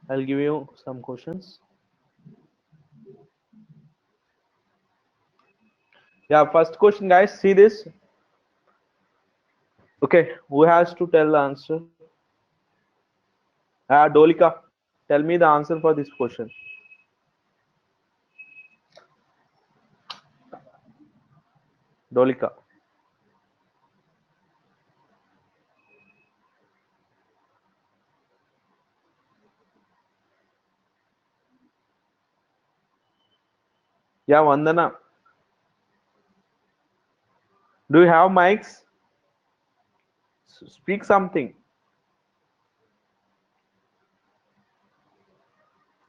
I'll give you some questions. Yeah, first question, guys. See this. Okay, who has to tell the answer? Dolika, tell me the answer for this question. Dolika. Yeah, Vandana. Do you have mics? Speak something.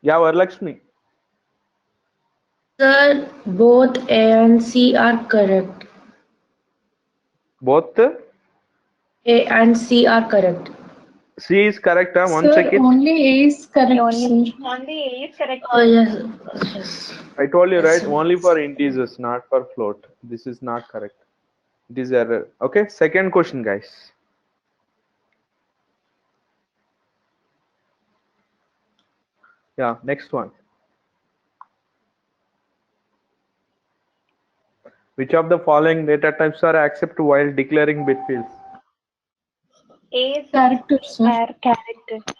Yeah, Varalakshmi. Sir, both A and C are correct. Both A and C are correct. C is correct. One check Sir, it. only A is correct, sir. Only A is correct, Oh, sir. yes. Yes. I told you, Yes, right? sir. Only for integers, not for float. This is not correct. It is error. Okay, second question, guys. Yeah, next one. Which of the following data types are accepted while declaring bit fields? A, sir. Character, sir. Are character.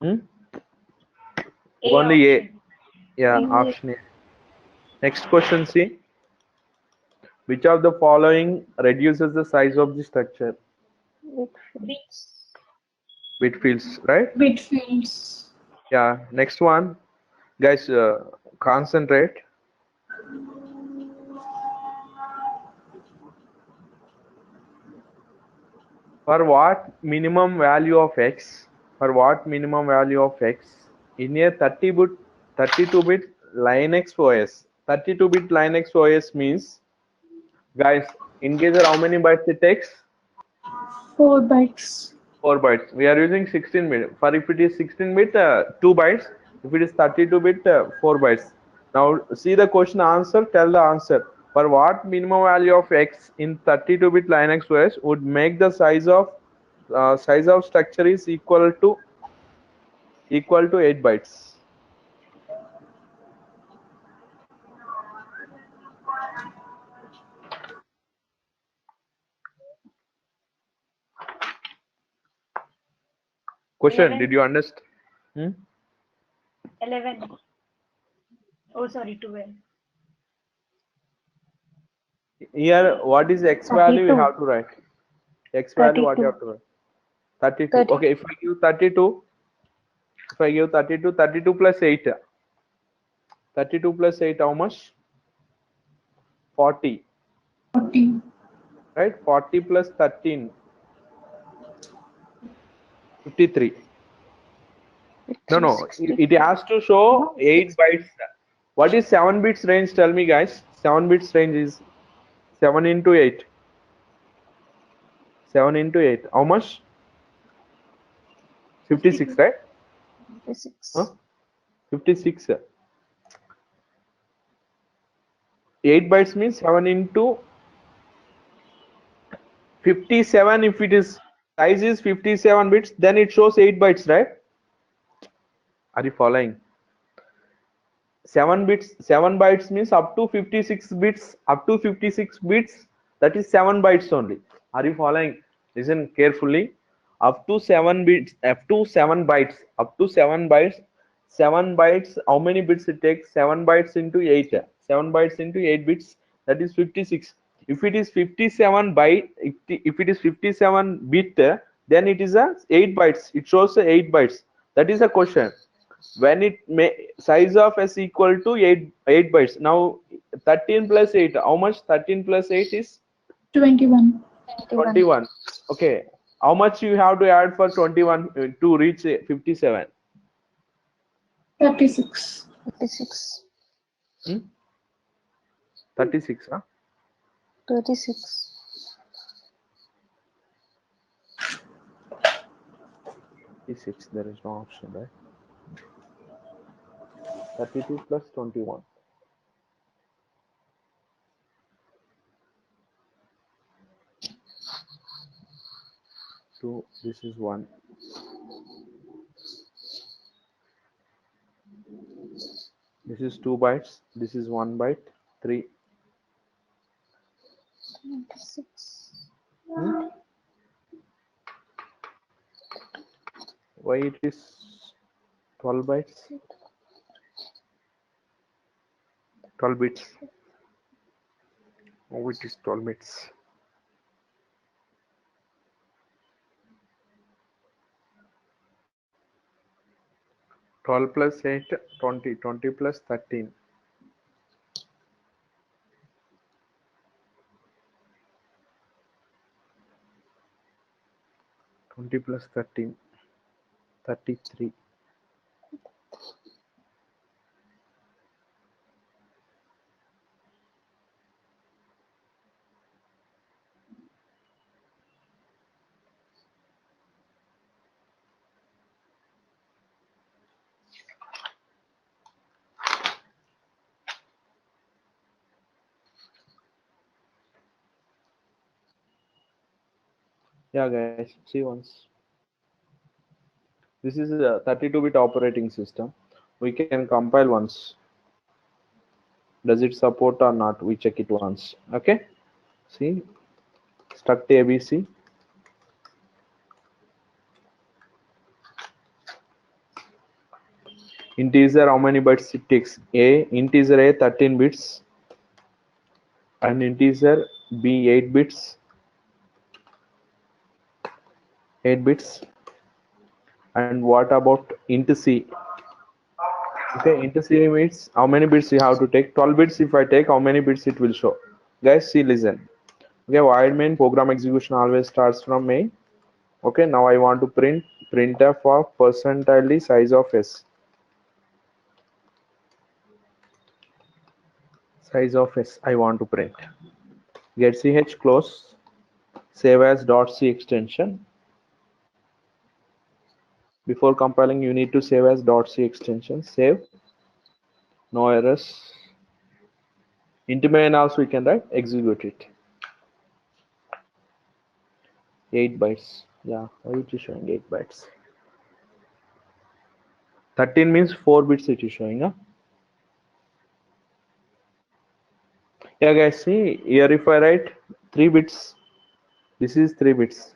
Hmm? A Only A. option. Yeah, A. option A. Next question, see. Which of the following reduces the size of the structure? Bits. Bit fields, right? Bit fields. Yeah, next one. Guys, concentrate. For what minimum value of x? For what minimum value of x in a 32-bit Linux OS? 32-bit Linux OS means, guys, integer how many bytes it takes? 4 bytes. 4 bytes. We are using 16-bit. For if it is 16-bit, 2 bytes. If it is 32-bit, 4 bytes. Now see the question answer. Tell the answer. For what minimum value of x in 32-bit Linux OS would make the size of structure is equal to 8 bytes? Question. 11. Did you understand? Hmm? 11. Oh, sorry, 12. Here, what is x value? You have to write x value. What you have to write? 32. Okay. If I give 32, if I give 32, 32 plus 8. 32 plus 8, how much? 40, 40. right? 40 plus 13, 53. No, it has to show 8 bytes. What is 7 bits range? Tell me, guys. 7 bits range is 7 into 8. 7 into 8. How much? 56, right? 56. Huh? 56. 8 bytes means 7 into 57. If it is size is 57 bits, then it shows 8 bytes, right? Are you following? 7 bytes means up to 56 bits, that is 7 bytes only. Are you following? Listen carefully. Up to 7 bits, up to 7 bytes. 7 bytes, how many bits it takes? 7 bytes into 8. 7 bytes into 8 bits, that is 56. If it is 57 byte, if it is 57 bit, then it is a 8 bytes. It shows 8 bytes. That is a question. When it may size of s equal to 8 bytes. Now 13 plus 8, how much? 13 plus 8 is 21. 21. Okay, how much you have to add for 21 to reach 57? 36. 56. Hmm? 36, huh? 36. 36, there is no option, right? 32 plus 21. So this is 1. This is 2 bytes. This is 1 byte. 3. 26. Hmm? Why it is 12 bytes? 12 bits. Oh, it is 12 bits. 12 plus 8, 20. 20 plus 13. 20 plus 13. 33. Yeah, guys, see once. This is a 32-bit operating system. We can compile once. Does it support or not? We check it once. Okay. See, struct ABC. Integer, how many bytes it takes? Integer A 13 bits and integer B 8 bits. 8 bits. And what about int C? Okay, int C means how many bits you have to take? 12 bits. If I take, how many bits it will show? Guys, see, listen. Okay, while main program execution always starts from main. Okay, now I want to printf of percentile size of s. Size of s I want to print. Get ch close. Save as .c extension. Before compiling, you need to save as .c extension. Save. No errors. Int main also we can write. Execute it. 8 bytes. Yeah, why it is showing 8 bytes? 13 means 4 bits it is showing. Huh? Yeah, guys, see here if I write 3 bits, this is 3 bits.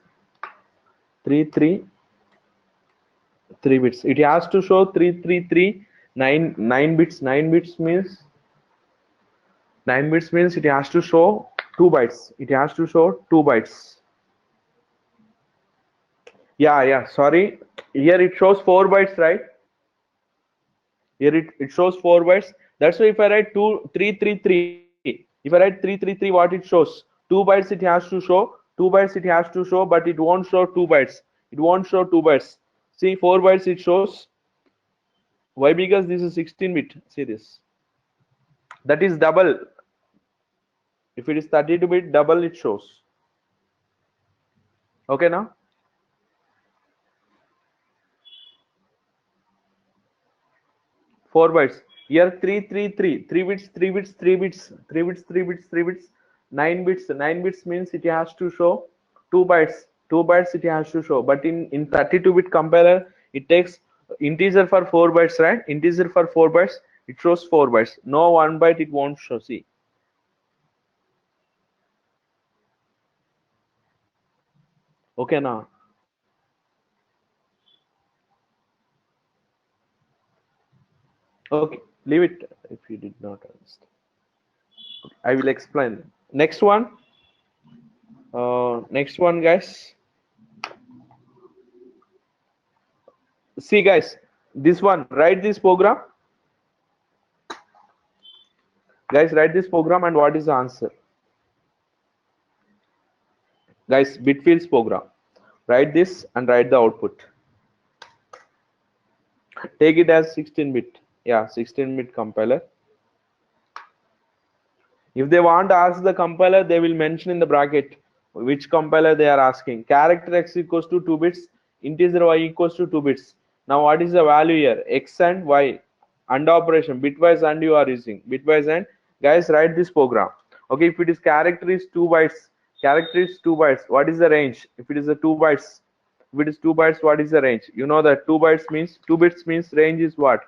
3 bits. It has to show 9 bits. 9 bits means it has to show 2 bytes. It has to show 2 bytes. Yeah. Sorry. Here it shows 4 bytes, right? Here it shows 4 bytes. That's why if I write 333, if I write 333, what it shows? 2 bytes it has to show. 2 bytes it has to show, but it won't show 2 bytes. It won't show 2 bytes. See, 4 bytes it shows. Why? Because this is 16-bit. See this. That is double. If it is 32-bit, double it shows. Okay now? Four bytes. Here 333. 3 bits, 3 bits, 3 bits, 3 bits, 3 bits, 3 bits. 9 bits. 9 bits means it has to show 2 bytes. 2 bytes it has to show. But in 32-bit compiler, it takes integer for 4 bytes, right? Integer for 4 bytes, it shows 4 bytes. No 1 byte it won't show. See. Okay now. Okay, leave it if you did not understand. I will explain. Next one. Next one, guys. See, guys, this one. Write this program. Guys, write this program and what is the answer? Guys, Bitfields program. Write this and write the output. Take it as 16-bit. Yeah, 16-bit compiler. If they want to ask the compiler, they will mention in the bracket which compiler they are asking. Character x equals to 2 bits, integer y equals to 2 bits. Now what is the value here? X and y. AND operation, bitwise AND you are using. Bitwise AND. Guys, write this program. Okay, if it is character is 2 bytes, character is 2 bytes. What is the range? If it is a 2 bytes, if it is 2 bytes, what is the range? You know that 2 bytes means 2 bits means range is what?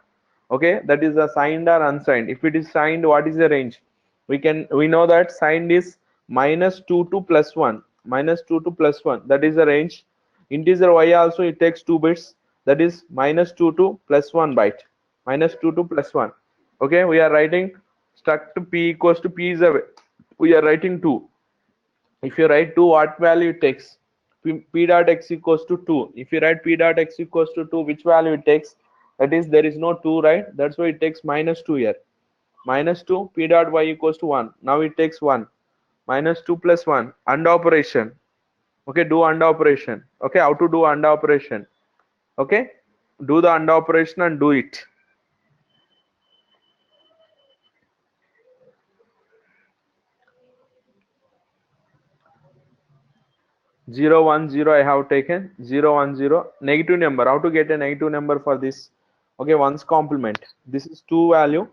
Okay, that is a signed or unsigned. If it is signed, what is the range? We know that signed is -2 to +1, -2 to +1, that is the range. Integer y also it takes 2 bits, that is -2 to +1 byte, -2 to +1. Okay, we are writing struct p equals to p is a, we are writing 2. If you write 2, what value it takes? P dot x equals to 2. If you write p dot x equals to 2, which value it takes? That is, there is no 2, right? That's why it takes -2 here. -2, p dot y equals to 1. Now it takes 1. -2 plus 1. AND operation. Okay, do AND operation. Okay, how to do AND operation? Okay, do the AND operation and do it. 0 1 0 I have taken. 0 1 0 negative number. How to get a negative number for this? Okay, one's complement. This is 2 value,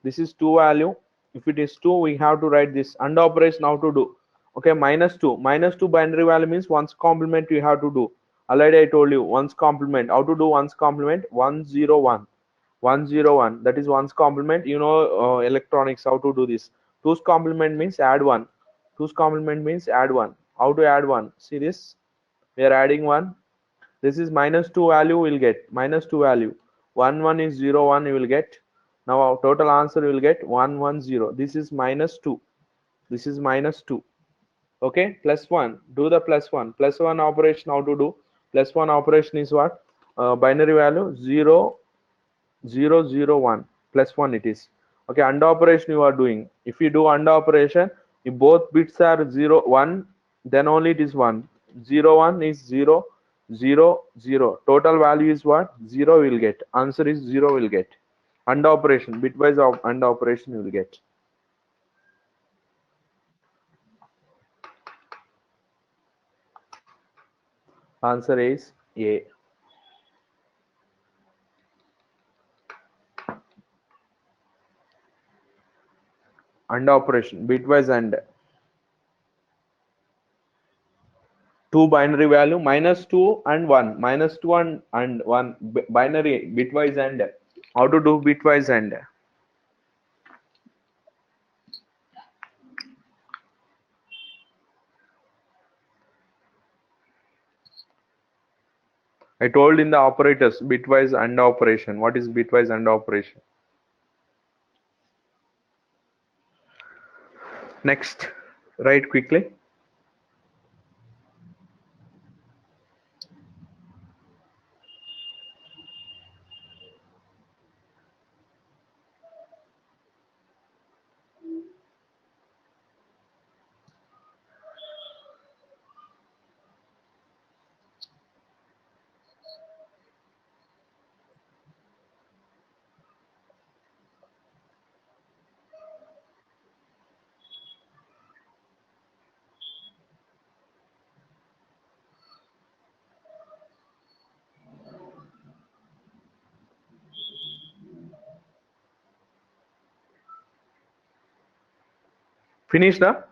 this is 2 value. If it is 2, we have to write this AND operation. How to do? Okay, -2 binary value means one's complement you have to do. Already I told you one's complement. How to do one's complement? 101 101, that is one's complement. You know, electronics, how to do this. Two's complement means add 1. Two's complement means add 1. How to add 1? See this, we are adding 1. This is -2 value, will get -2 value. 1 1 is 0 1, you will get. Now our total answer will get 110. This is -2, this is -2. Okay, +1, do the +1 +1 operation. How to do +1 operation is what? Binary value 0 0 0 1 +1 it is. Okay, AND operation you are doing. If you do AND operation, if both bits are 0 1, then only it is 1. 0 1 is 0 0 0. Total value is what? 0 will get. Answer is 0 will get. AND operation, bitwise of AND operation you will get. Answer is A. AND operation, bitwise AND. 2 binary value, -2 and 1, -2 and 1 binary bitwise AND. How to do bitwise AND? I told in the operators, bitwise AND operation. What is bitwise AND operation? Next, write quickly. Finish the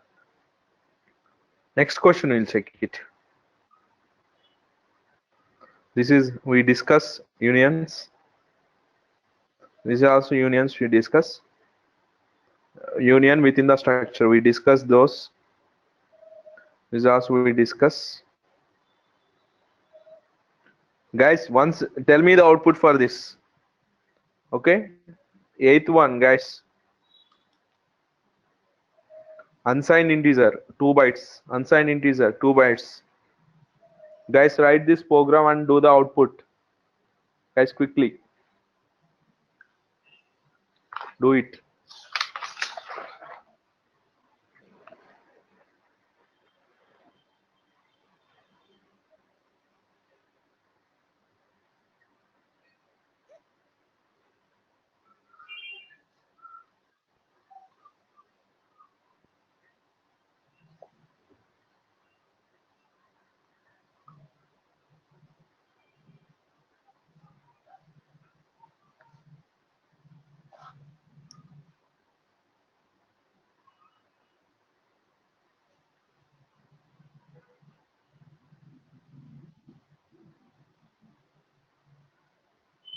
next question, we'll check it. This is, we discuss unions. This is also unions we discuss. Union within the structure, we discuss those. This is also we discuss. Guys, once tell me the output for this. Okay, 8th one, guys. Unsigned integer 2 bytes. Unsigned integer 2 bytes. Guys, write this program and do the output. Guys, quickly do it.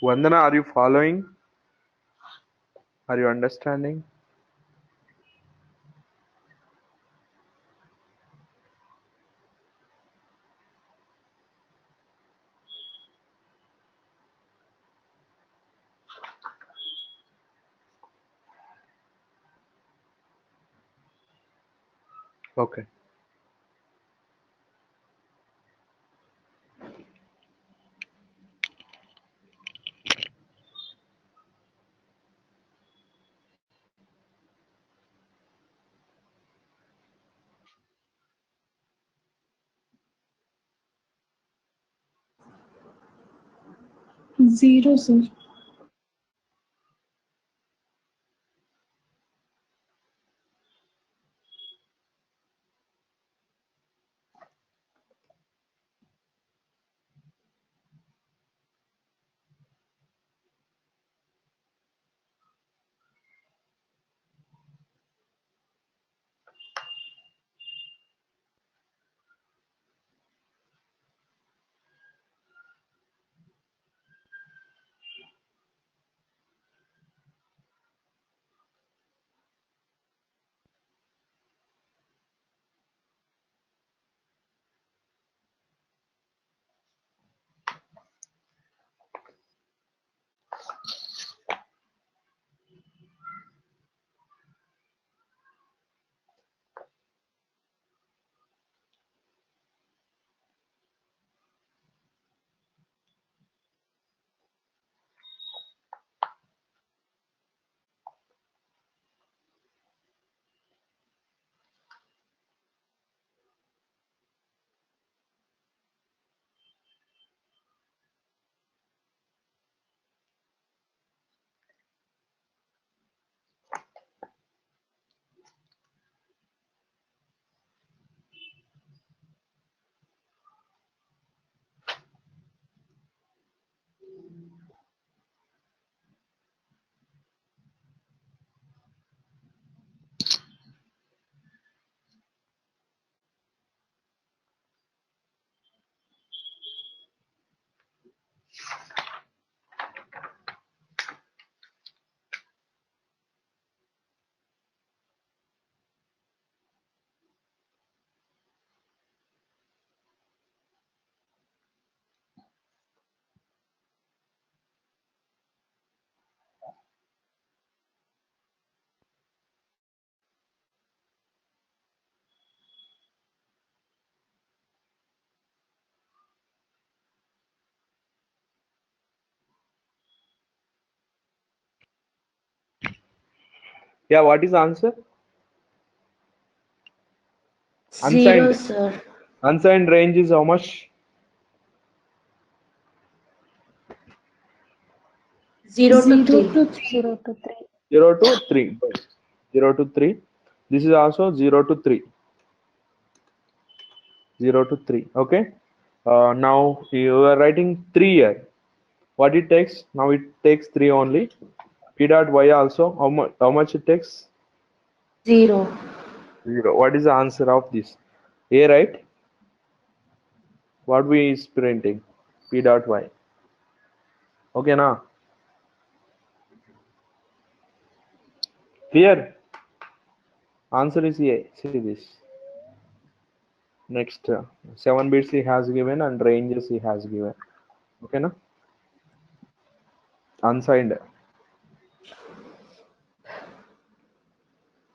Vandana, are you following? Are you understanding? Okay. Zero, sir. Yeah, what is the answer? Zero, Unsigned. sir. Unsigned range is how much? 0 to Zero 3. to 3. 0 to 3. 0 to 3. 0 to 3. This is also 0 to 3. 0 to 3. Okay. Now you are writing 3 here. What it takes? Now it takes 3 only. P dot y also. How much it takes? 0. 0. What is the answer of this? A, right? What we is printing? P dot y. Okay, now clear. Answer is A. See this. Next, 7 bits he has given and ranges he has given. Okay, na? Unsigned.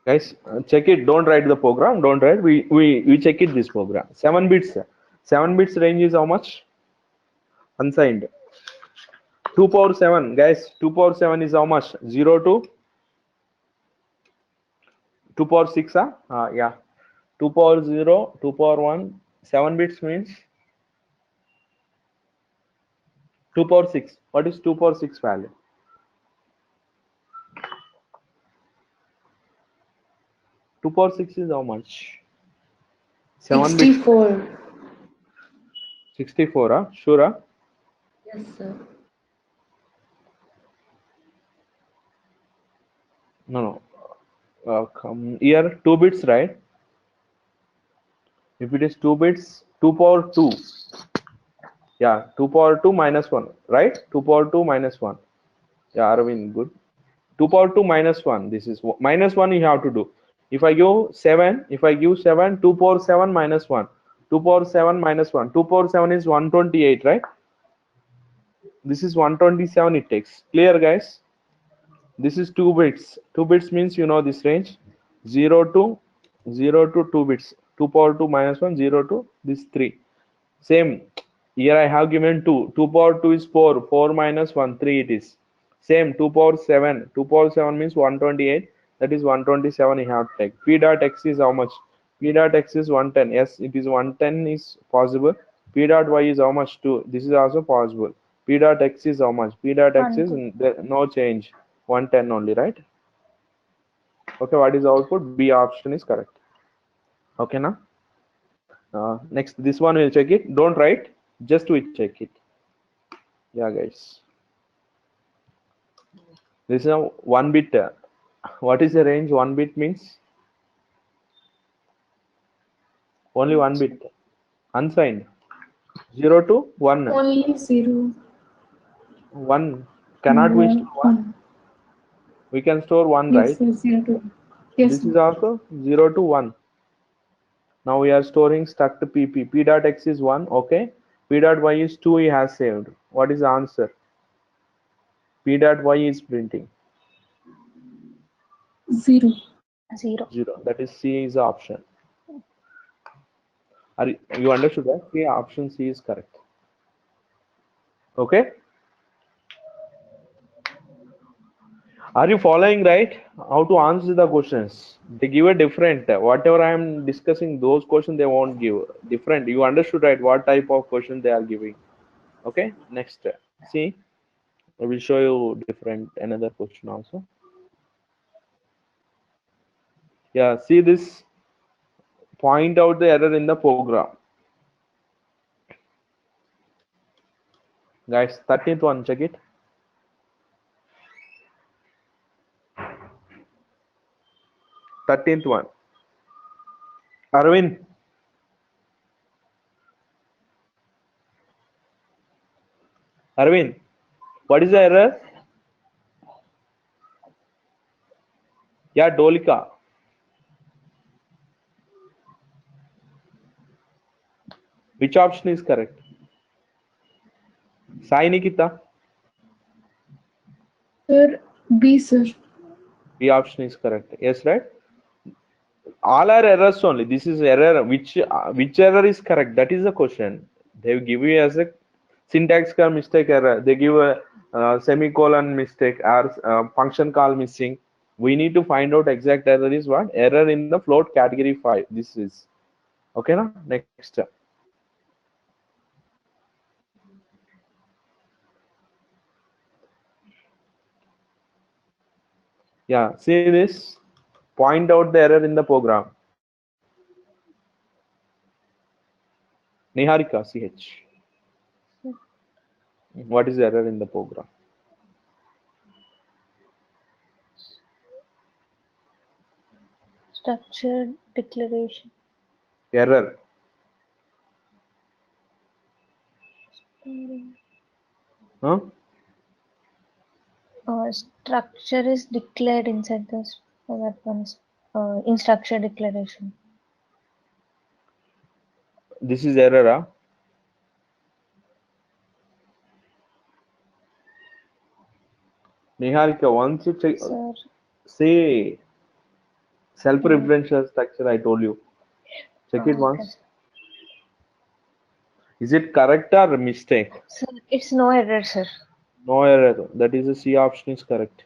Guys, check it. Don't write the program. Don't write. We check it. This program. 7 bits. 7 bits range is how much? Unsigned. 2 power 7, guys. 2 power 7 is how much? 0 to 2 power 6. Yeah. 2 power 0, 2 power 1. 7 bits means 2 power 6. What is 2 power 6 value? 2 power 6 is how much? 7 bits. 64. 64. Sure. Yes, sir. No, no. Come here, 2 bits, right? If it is 2 bits, 2 power 2. Yeah, 2 power 2 minus 1, right? 2 power 2 minus 1. Yeah, Arvind, good. 2 power 2 minus 1. This is minus 1 you have to do. If I give 7, if I give 7, 2 power 7 minus 1. 2 power 7 minus 1. 2 power 7 is 128, right? This is 127 it takes. Clear, guys? This is 2 bits. 2 bits means you know this range. 0 to 0 to 2 bits. 2 power 2 minus 1, 0 to this 3. Same. Here I have given 2. 2 power 2 is 4. 4 minus 1, 3 it is. Same. 2 power 7. 2 power 7 means 128. That is 127 you have to take. P dot x is how much? P dot x is 110. Yes, it is 110 is possible. P dot y is how much? 2. This is also possible. P dot x is how much? P dot x is no change. 110 only, right? Okay, what is the output? B option is correct. Okay, now next this one we'll check it. Don't write, just we check it. Yeah, guys, this is a 1 bit. What is the range? 1 bit means only 1 bit, unsigned. 0 to 1. Only 0. 1 cannot we store 1? 1. We can store 1, Yes, right? sir. 0 to 1. Yes, This sir. is also 0 to 1. Now we are storing struct pp. P dot x is 1. Okay. P dot y is 2. He has saved. What is the answer? P dot y is printing 0. 0. 0. That is C is the option. Are you understood that? C, option C is correct. Okay. Are you following right? How to answer the questions? They give a different. Whatever I am discussing, those questions they won't give different. You understood right? What type of question they are giving? Okay. Next, see, I will show you different another question also. Yeah. See this. Point out the error in the program. Guys, 13th one, check it. Thirteenth one. Arvind. Arvind, what is the error? Yeah, Dolika. Which option is correct? Sai Nikita. Sir, B, sir. B option is correct. Yes, right? All are errors only. This is error. Which error is correct? That is the question. They give you as a syntax call mistake error. They give a semicolon mistake or function call missing. We need to find out exact error is what? Error in the float category 5. This is okay. Now next. Yeah, see this. Point out the error in the program. Niharika, CH. What is the error in the program? Structured declaration. Error. Huh? Structure is declared inside this that one's in structure declaration. This is error. Huh? Niharika, once you check, Sir, say self-referential structure, I told you. Check it okay. once. Is it correct or mistake? Sir, it's no error, sir. No error. That is the C option is correct.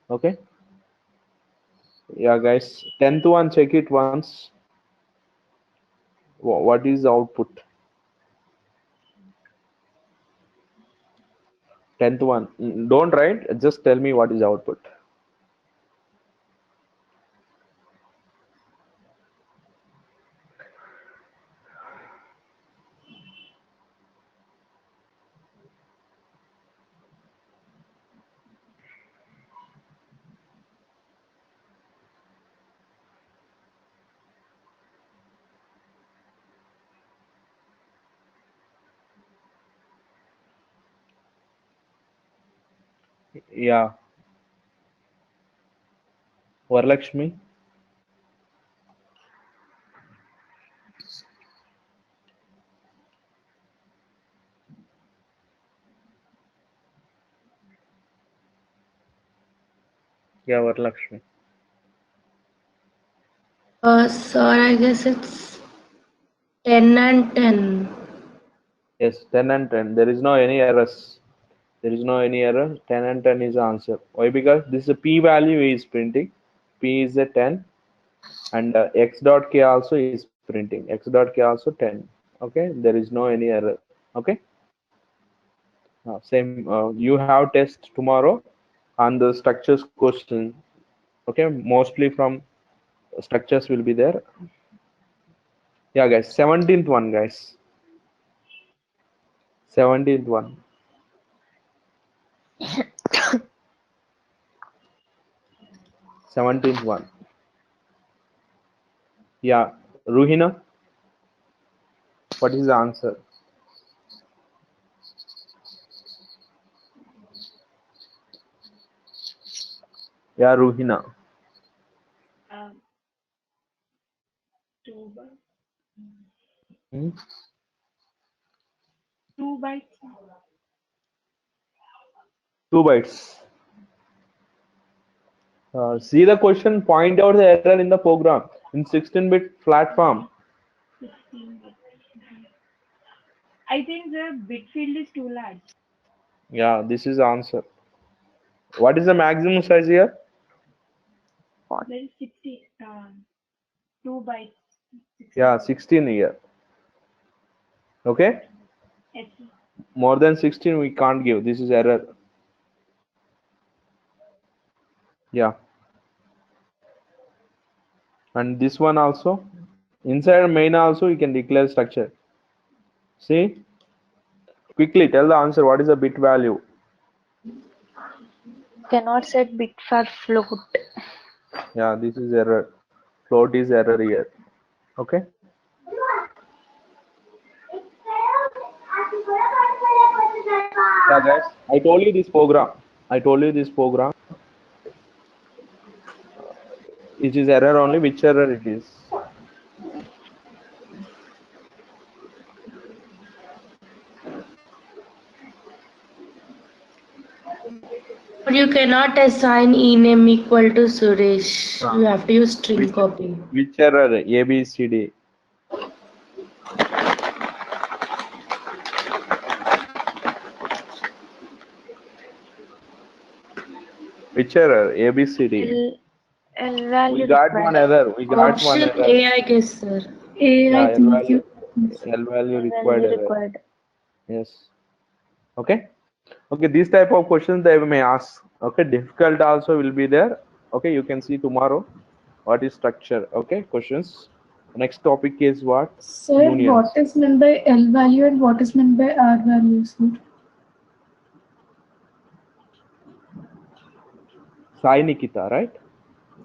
Okay. Yeah, guys. 10th one, check it once. What is the output? 10th one. Don't write. Just tell me what is the output. Yeah. Varalakshmi. Yeah, Varalakshmi. Sir, I guess it's 10 and 10. Yes, 10 and 10. There is no any errors. There is no any error. 10 and 10 is the answer. Why? Because this is a p value is printing. P is a 10, and x dot k also is printing. X dot k also 10. Okay, there is no any error. Okay. Same. You have test tomorrow on the structures question. Okay, mostly from structures will be there. Yeah, guys. 17th one, guys. 17th one. Seventeenth one. Yeah, Ruhina. What is the answer? Yeah, Ruhina. 2 by Hmm? 2 by 2 bytes. See the question, point out the error in the program in 16-bit platform. 16 bit. I think the bit field is too large. Yeah, this is the answer. What is the maximum size here? There is 60, 2 by 16. Yeah, 16 here. Okay, Yes. more than 16 we can't give. This is error. Yeah, and this one also. Inside main also you can declare structure. See, quickly tell the answer. What is the bit value? Cannot set bit for float. Yeah, this is error. Float is error here. Okay. Yeah, guys. I told you this program. I told you this program. It is error only. Which error it is? But you cannot assign ename equal to Suresh. You have to use string copy. Which error? A, B, C, D. Which error? A, B, C, D. L value We got required. one error. We got one Option error. A, I guess, sir. Yeah, I L think value. you. L value L required value error. required. Yes. Okay. Okay. This type of questions they may ask. Okay. Difficult also will be there. Okay. You can see tomorrow. What is structure? Okay. Questions. Next topic is what? Sir, Unions. what is meant by L value and what is meant by R value, sir? Sai Nikita, right?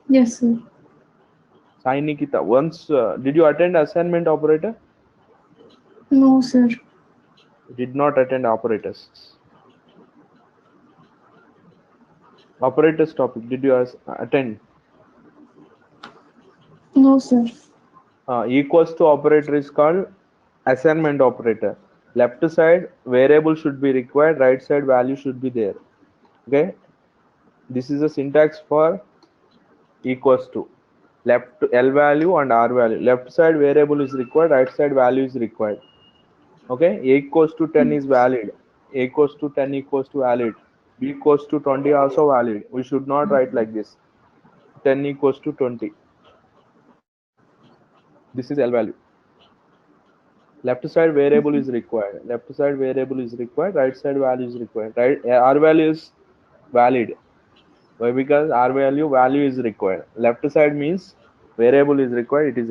Yes, sir. Sai Nikita. Once, did you attend assignment operator? No, sir. Did not attend operators. Operators topic. Did you attend? No, sir. Equals to operator is called assignment operator. Left side variable should be required. Right side value should be there. Okay. This is the syntax for equals to. Left L value and R value. Left side variable is required. Right side value is required. Okay. A equals to 10 is valid. A equals to 10 equals to valid. B equals to 20 also valid. We should not write like this. 10 equals to 20. This is L value. Left side variable is required. Left side variable is required. Right side value is required. Right, R value is valid. Why? Because R value is required. Left side means variable is required. It is